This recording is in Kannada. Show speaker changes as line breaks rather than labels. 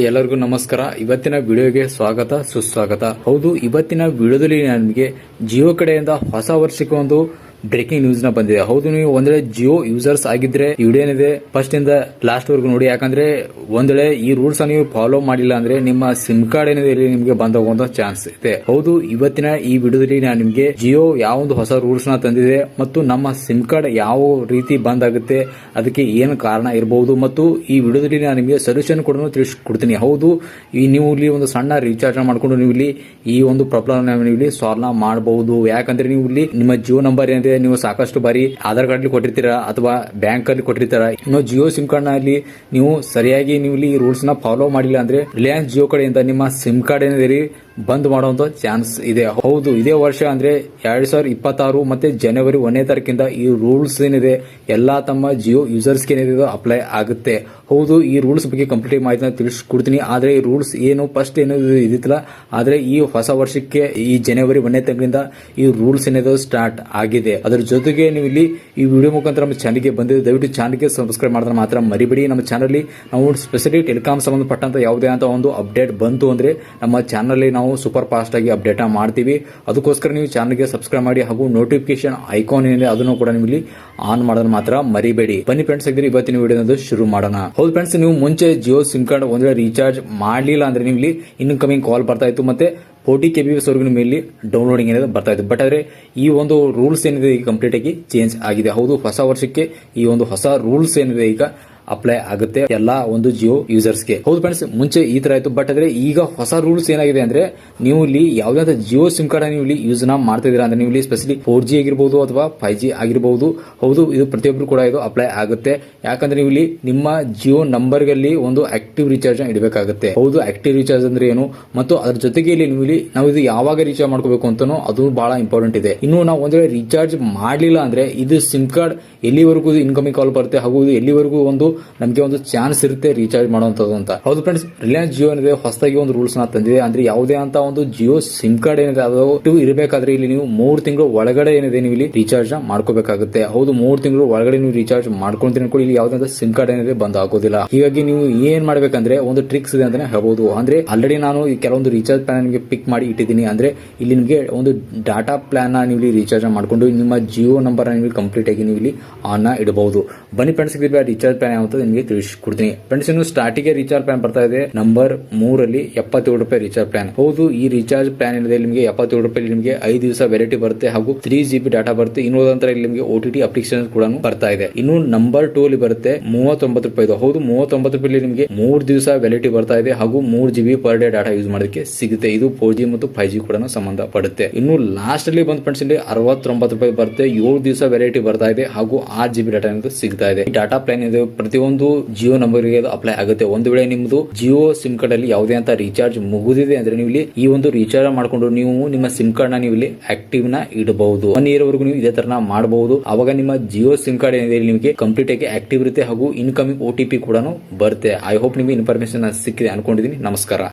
ಎಲ್ಲರಿಗೂ ನಮಸ್ಕಾರ. ಇವತ್ತಿನ ವಿಡಿಯೋಗೆ ಸ್ವಾಗತ ಸುಸ್ವಾಗತ. ಹೌದು, ಇವತ್ತಿನ ವಿಡಿಯೋದಲ್ಲಿ ನನಗೆ ಜಿಯೋ ಕಡೆಯಿಂದ ಹೊಸ ವರ್ಷಕ್ಕೆ ಒಂದು ಬ್ರೇಕಿಂಗ್ ನ್ಯೂಸ್ ನ ಬಂದಿದೆ. ಹೌದು, ನೀವು ಒಂದ್ ಜಿಯೋ ಯೂಸರ್ಸ್ ಆಗಿದ್ರೆ ಈ ವಿಡಿಯೋ ಏನಿದೆ ಫಸ್ಟ್ ಇಂದ ಲಾಸ್ಟ್ ವರೆಗೂ ನೋಡಿ. ಯಾಕಂದ್ರೆ ಒಂದ್ ವೇಳೆ ಈ ರೂಲ್ಸ್ ನೀವು ಫಾಲೋ ಮಾಡಿಲ್ಲ ಅಂದ್ರೆ ನಿಮ್ಮ ಸಿಮ್ ಕಾರ್ಡ್ ಏನಿದೆ ನಿಮಗೆ ಬಂದ್ ಹೋಗುವಂತ ಚಾನ್ಸ್ ಇದೆ. ಹೌದು, ಇವತ್ತಿನ ಈ ವಿಡಿಯೋದಲ್ಲಿ ನಾನು ನಿಮಗೆ ಜಿಯೋ ಯಾವ ಒಂದು ಹೊಸ ರೂಲ್ಸ್ ನ ತಂದಿದೆ ಮತ್ತು ನಮ್ಮ ಸಿಮ್ ಕಾರ್ಡ್ ಯಾವ ರೀತಿ ಬಂದ್ ಆಗುತ್ತೆ, ಅದಕ್ಕೆ ಏನು ಕಾರಣ ಇರಬಹುದು ಮತ್ತು ಈ ವಿಡಿಯೋದಲ್ಲಿ ನಾನು ನಿಮಗೆ ಸೊಲ್ಯೂಷನ್ ಕೂಡ ತಿಳಿಸ್ಕೊಡ್ತೀನಿ. ಹೌದು, ನೀವು ಇಲ್ಲಿ ಒಂದು ಸಣ್ಣ ರೀಚಾರ್ಜ್ ಮಾಡ್ಕೊಂಡು ನೀವು ಇಲ್ಲಿ ಈ ಒಂದು ಪ್ರಾಬ್ಲಮ್ ನೀವು ಇಲ್ಲಿ ಸಾಲ್ವ್ ಮಾಡಬಹುದು. ಯಾಕಂದ್ರೆ ನೀವು ಇಲ್ಲಿ ನಿಮ್ಮ ಜಿಯೋ ನಂಬರ್ ಏನಿದೆ ನೀವು ಸಾಕಷ್ಟು ಬಾರಿ ಆಧಾರ್ ಕಾರ್ಡ್ ಕೊಟ್ಟಿರ್ತೀರಾ ಅಥವಾ ಬ್ಯಾಂಕ್ ಅಲ್ಲಿ ಕೊಟ್ಟಿರ್ತೀರಾ. ಇನ್ನು ಜಿಯೋ ಸಿಮ್ ಕಾರ್ಡ್ ನಲ್ಲಿ ನೀವು ಸರಿಯಾಗಿ ನೀವು ಇಲ್ಲಿ ರೂಲ್ಸ್ ನ ಫಾಲೋ ಮಾಡಿಲ್ಲ ಅಂದ್ರೆ ರಿಲಯನ್ಸ್ ಜಿಯೋ ಕಡೆಯಿಂದ ನಿಮ್ಮ ಸಿಮ್ ಕಾರ್ಡ್ ಏನಿದೆ ಬಂದ್ ಮಾಡುವಂತ ಚಾನ್ಸ್ ಇದೆ. ಹೌದು, ಇದೇ ವರ್ಷ ಅಂದ್ರೆ 2026 ಮತ್ತೆ ಜನವರಿ 1ನೇ ತಾರೀಕಿಂದ ಈ ರೂಲ್ಸ್ ಏನಿದೆ ಎಲ್ಲಾ ತಮ್ಮ ಜಿಯೋ ಯೂಸರ್ಸ್ ಏನಿದೆ ಅಪ್ಲೈ ಆಗುತ್ತೆ. ಹೌದು, ಈ ರೂಲ್ಸ್ ಬಗ್ಗೆ ಕಂಪ್ಲೀಟ್ ಮಾಹಿತಿ ತಿಳಿಸ್ಕೊಡ್ತೀನಿ. ಆದ್ರೆ ಈ ರೂಲ್ಸ್ ಏನು ಫಸ್ಟ್ ಏನು ಇದಿತ್ತಲ್ಲ, ಆದ್ರೆ ಈ ಹೊಸ ವರ್ಷಕ್ಕೆ ಈ ಜನವರಿ 1ನೇ ತಾರೀಕಿಂದ ಈ ರೂಲ್ಸ್ ಏನಿದೆ ಸ್ಟಾರ್ಟ್ ಆಗಿದೆ. ಅದರ ಜೊತೆಗೆ ನೀವು ಇಲ್ಲಿ ಈ ವಿಡಿಯೋ ಮುಖಾಂತರ ನಮ್ಮ ಚಾನಲ್ಗೆ ಬಂದಿದೆ, ದಯವಿಟ್ಟು ಚಾನಲ್ಗೆ ಸಬ್ಸ್ಕ್ರೈಬ್ ಮಾಡಿದ್ರೆ ಮಾತ್ರ ಮರಿಬೇಡಿ. ನಮ್ಮ ಚಾನಲ್ ನಾವು ಸ್ಪೆಷಲಿ ಟೆಲಿಕಾಂ ಸಂಬಂಧಪಟ್ಟಂತ ಯಾವುದೇ ಅಂತ ಒಂದು ಅಪ್ಡೇಟ್ ಬಂತು ಅಂದ್ರೆ ನಮ್ಮ ಚಾನಲ್ ನಾವು ಸೂಪರ್ ಫಾಸ್ಟ್ ಆಗಿ ಅಪ್ಡೇಟ್ ಮಾಡ್ತೀವಿ. ಅದಕ್ಕೋಸ್ಕರ ನೀವು ಚಾನಲ್ಗೆ ಸಬ್ಸ್ಕ್ರೈಬ್ ಮಾಡಿ ಹಾಗೂ ನೋಟಿಫಿಕೇಶನ್ ಐಕಾನ್ ಏನಿದೆ ಅದನ್ನು ಕೂಡ ನೀವು ಇಲ್ಲಿ ಆನ್ ಮಾಡೋದನ್ನ ಮಾತ್ರ ಮರಿಬೇಡಿ. ಬನ್ನಿ ಫ್ರೆಂಡ್ಸ್, ಆಗಿದ್ರೆ ಇವತ್ತಿನ ವಿಡಿಯೋ ಶುರು ಮಾಡೋಣ. ಹೌದು ಫ್ರೆಂಡ್ಸ್, ನೀವು ಮುಂಚೆ ಜಿಯೋ ಸಿಮ್ ಕಾರ್ಡ್ ಒಂದ್ ವೇಳೆ ರೀಚಾರ್ಜ್ ಮಾಡಲಿಲ್ಲ ಅಂದ್ರೆ ನೀವು ಇಲ್ಲಿ ಇನ್ಕಮಿಂಗ್ ಕಾಲ್ ಬರ್ತಾ ಇತ್ತು ಮತ್ತೆ 40 KBps ವರೆಗೂ ನಿಮ್ಮ ಇಲ್ಲಿ ಡೌನ್ಲೋಡಿಂಗ್ ಏನಿದೆ ಬರ್ತಾ ಇತ್ತು. ಬಟ್ ಆದ್ರೆ ಈ ಒಂದು ರೂಲ್ಸ್ ಏನಿದೆ ಈಗ ಕಂಪ್ಲೀಟ್ ಆಗಿ ಚೇಂಜ್ ಆಗಿದೆ. ಹೌದು, ಹೊಸ ವರ್ಷಕ್ಕೆ ಈ ಒಂದು ಹೊಸ ರೂಲ್ಸ್ ಏನಿದೆ ಈಗ ಅಪ್ಲೈ ಆಗುತ್ತೆ ಎಲ್ಲಾ ಒಂದು ಜಿಯೋ ಯೂಸರ್ಸ್ಗೆ. ಹೌದು ಫ್ರೆಂಡ್ಸ್, ಮುಂಚೆ ಈ ತರ ಇತ್ತು. ಬಟ್ ಆದ್ರೆ ಈಗ ಹೊಸ ರೂಲ್ಸ್ ಏನಾಗಿದೆ ಅಂದ್ರೆ ನೀವು ಇಲ್ಲಿ ಯಾವುದೇ ಜಿಯೋ ಸಿಮ್ ಕಾರ್ಡ್ ನೀವು ಇಲ್ಲಿ ಯೂಸ್ ಮಾಡ್ತಿದ್ದೀರಾ ಅಂದ್ರೆ ನೀವು ಇಲ್ಲಿ ಸ್ಪೆಷಲಿ 4G ಆಗಿರಬಹುದು ಅಥವಾ 5G ಆಗಿರಬಹುದು. ಹೌದು, ಇದು ಪ್ರತಿಯೊಬ್ಬರು ಕೂಡ ಇದು ಅಪ್ಲೈ ಆಗುತ್ತೆ. ಯಾಕಂದ್ರೆ ನೀವು ಇಲ್ಲಿ ನಿಮ್ಮ ಜಿಯೋ ನಂಬರ್ ಗಳಲ್ಲಿ ಒಂದು ಆಕ್ಟಿವ್ ರೀಚಾರ್ಜ್ ಇಡಬೇಕಾಗುತ್ತೆ. ಹೌದು, ಆಕ್ಟಿವ್ ರೀಚಾರ್ಜ್ ಅಂದ್ರೆ ಏನು ಮತ್ತು ಅದ್ರ ಜೊತೆಗೆ ಇಲ್ಲಿ ನೀವು ಇಲ್ಲಿ ನಾವು ಇದು ಯಾವಾಗ ರೀಚಾರ್ಜ್ ಮಾಡ್ಕೋಬೇಕು ಅಂತಾನೋ ಅದು ಬಹಳ ಇಂಪಾರ್ಟೆಂಟ್ ಇದೆ. ಇನ್ನು ನಾವು ಒಂದ್ ವೇಳೆ ರೀಚಾರ್ಜ್ ಮಾಡಲಿಲ್ಲ ಅಂದ್ರೆ ಇದು ಸಿಮ್ ಕಾರ್ಡ್ ಎಲ್ಲಿವರೆಗೂ ಇನ್ಕಮಿಂಗ್ ಕಾಲ್ ಬರುತ್ತೆ ಹಾಗೂ ಎಲ್ಲಿವರೆಗೂ ಒಂದು ನಮಗೆ ಒಂದು ಚಾನ್ಸ್ ಇರುತ್ತೆ ರೀಚಾರ್ಜ್ ಮಾಡುವಂತದ್ದು ಅಂತ. ಹೌದು ಫ್ರೆಂಡ್ಸ್, ರಿಲಯನ್ಸ್ ಜಿಯೋ ಏನಿದೆ ಹೊಸದಾಗಿ ಒಂದು ರೂಲ್ಸ್ ನ ತಂದಿದೆ. ಅಂದ್ರೆ ಯಾವುದೇ ಅಂತ ಒಂದು ಜಿಯೋ ಸಿಮ್ ಕಾರ್ಡ್ ಏನಿದೆ ಅದು ಇರಬೇಕಾದ್ರೆ ಇಲ್ಲಿ ನೀವು 3 ತಿಂಗಳು ಒಳಗಡೆ ಏನಿದೆ ನೀವು ಇಲ್ಲಿ ರೀಚಾರ್ಜ್ ಮಾಡ್ಕೋಬೇಕಾಗುತ್ತೆ. ಹೌದು, 3 ತಿಂಗಳು ಒಳಗಡೆ ನೀವು ರೀಚಾರ್ಜ್ ಮಾಡ್ಕೊಂತೀನಿ ಕೂಡ ಇಲ್ಲಿ ಯಾವುದೇ ಸಿಮ್ ಕಾರ್ಡ್ ಏನಿದೆ ಬಂದ್ ಆಗೋದಿಲ್ಲ. ಹೀಗಾಗಿ ನೀವು ಏನ್ ಮಾಡ್ಬೇಕಂದ್ರೆ ಒಂದು ಟ್ರಿಕ್ಸ್ ಇದೆ ಅಂತಾನೆ ಹೇಳ್ಬಹುದು. ಅಂದ್ರೆ ಆಲ್ರೆಡಿ ನಾನು ಕೆಲವೊಂದು ರೀಚಾರ್ಜ್ ಪ್ಲಾನ್ ನಿಮಗೆ ಪಿಕ್ ಮಾಡಿ ಇಟ್ಟಿದ್ದೀನಿ. ಅಂದ್ರೆ ಇಲ್ಲಿ ನಿಮಗೆ ಒಂದು ಡಾಟಾ ಪ್ಲಾನ್ ನೀವು ಇಲ್ಲಿ ರೀಚಾರ್ಜ್ ಮಾಡ್ಕೊಂಡು ನಿಮ್ಮ ಜಿಯೋ ನಂಬರ್ ನೀವು ಕಂಪ್ಲೀಟ್ ಆಗಿ ನೀವು ಇಲ್ಲಿ ಆನ್ ಇಡಬಹುದು. ಬನ್ನಿ ಫ್ರೆಂಡ್ಸ್, ರೀಚಾರ್ಜ್ ಪ್ಲಾನ್ ಯಾವ ನಿಮಗೆ ತಿಳಿಸ್ಕೊಡ್ತೀನಿ. ಫ್ರೆಂಡ್ಸ್, ಇನ್ನು ಸ್ಟಾರ್ಟಿಗೆ ರೀಚಾರ್ಜ್ ಪ್ಲಾನ್ ಬರ್ತಾ ಇದೆ ನಂಬರ್ 3 ಅಲ್ಲಿ 77 ರೂಪಾಯಿ ರೀಚಾರ್ಜ್ ಪ್ಲಾನ್. ಹೌದು, ಈ ರೀಚಾರ್ಜ್ ಪ್ಲಾನ್ ಏನಿದೆ ನಿಮಗೆ 77 ರೂಪಾಯಿ ನಿಮಗೆ 5 ದಿವಸ ವ್ಯಾಲಿಡಿಟಿ ಬರುತ್ತೆ ಹಾಗೂ 3 GB ಡಾಟಾ ಬರುತ್ತೆ. ಇನ್ನೊಂದಂತರ ಇಲ್ಲಿ ನಿಮಗೆ OTT ಅಪ್ಲಿಕೇಶನ್ ಕೂಡ ಬರ್ತಾ ಇದೆ. ಇನ್ನು ನಂಬರ್ 2 ಅಲ್ಲಿ ಬರುತ್ತೆ 39 ರೂಪಾಯಿ. ಹೌದು, 39 ರೂಪಾಯಿ ನಿಮಗೆ 3 ದಿವಸ ವ್ಯಾಲಿಡಿಟಿ ಬರ್ತಾ ಇದೆ ಹಾಗೂ 3 GB per day data use ಮಾಡೋದಕ್ಕೆ ಸಿಗುತ್ತೆ. ಇದು 4G ಮತ್ತು 5G ಕೂಡ ಸಂಬಂಧ ಪಡುತ್ತೆ. ಇನ್ನು ಲಾಸ್ಟ್ ಅಲ್ಲಿ ಬಂದ್ ಫ್ರೆಂಡ್ಸ್ ಇಲ್ಲಿ 69 ರೂಪಾಯಿ ಬರುತ್ತೆ. 7 ದಿವಸ ವ್ಯಾಲಿಡಿಟಿ ಬರ್ತಾ ಇದೆ ಹಾಗೂ 6 GB ಡಾಟಾ ಸಿಗ್ತಾ ಇದೆ. ಈ ಡಾಟಾ ಪ್ಲಾನ್ ಇದೆ ಪ್ರತಿಯೊಂದು ಜಿಯೋ ನಂಬರ್ ಗೆ ಅಪ್ಲೈ ಆಗುತ್ತೆ. ಒಂದು ವೇಳೆ ನಿಮ್ಮದು ಜಿಯೋ ಸಿಮ್ ಕಾರ್ಡ್ ಅಲ್ಲಿ ಯಾವುದೇ ಅಂತ ರೀಚಾರ್ಜ್ ಮುಗಿದಿದೆ ಅಂದ್ರೆ ನೀವು ಇಲ್ಲಿ ಈ ಒಂದು ರೀಚಾರ್ಜ್ ಮಾಡ್ಕೊಂಡು ನೀವು ನಿಮ್ಮ ಸಿಮ್ ಕಾರ್ಡ್ ನ ನೀವು ಇಲ್ಲಿ ಆಕ್ಟಿವ್ ನ ಇಡಬಹುದು. 1 ಇಯರ್ ವರೆಗೂ ನೀವು ಇದೇ ತರ ಮಾಡಬಹುದು. ಅವಾಗ ನಿಮ್ಮ ಜಿಯೋ ಸಿಮ್ ಕಾರ್ಡ್ ಏನಿದೆ ನಿಮಗೆ ಕಂಪ್ಲೀಟ್ ಆಗಿ ಆಕ್ಟಿವ್ ಇರುತ್ತೆ ಹಾಗೂ ಇನ್ಕಮಿಂಗ್ OTP ಕೂಡ ಬರುತ್ತೆ. ಐ ಹೋಪ್ ನಿಮಗೆ ಇನ್ಫಾರ್ಮೇಶನ್ ಸಿಕ್ಕಿದೆ ಅನ್ಕೊಂಡಿದ್ದೀನಿ. ನಮಸ್ಕಾರ.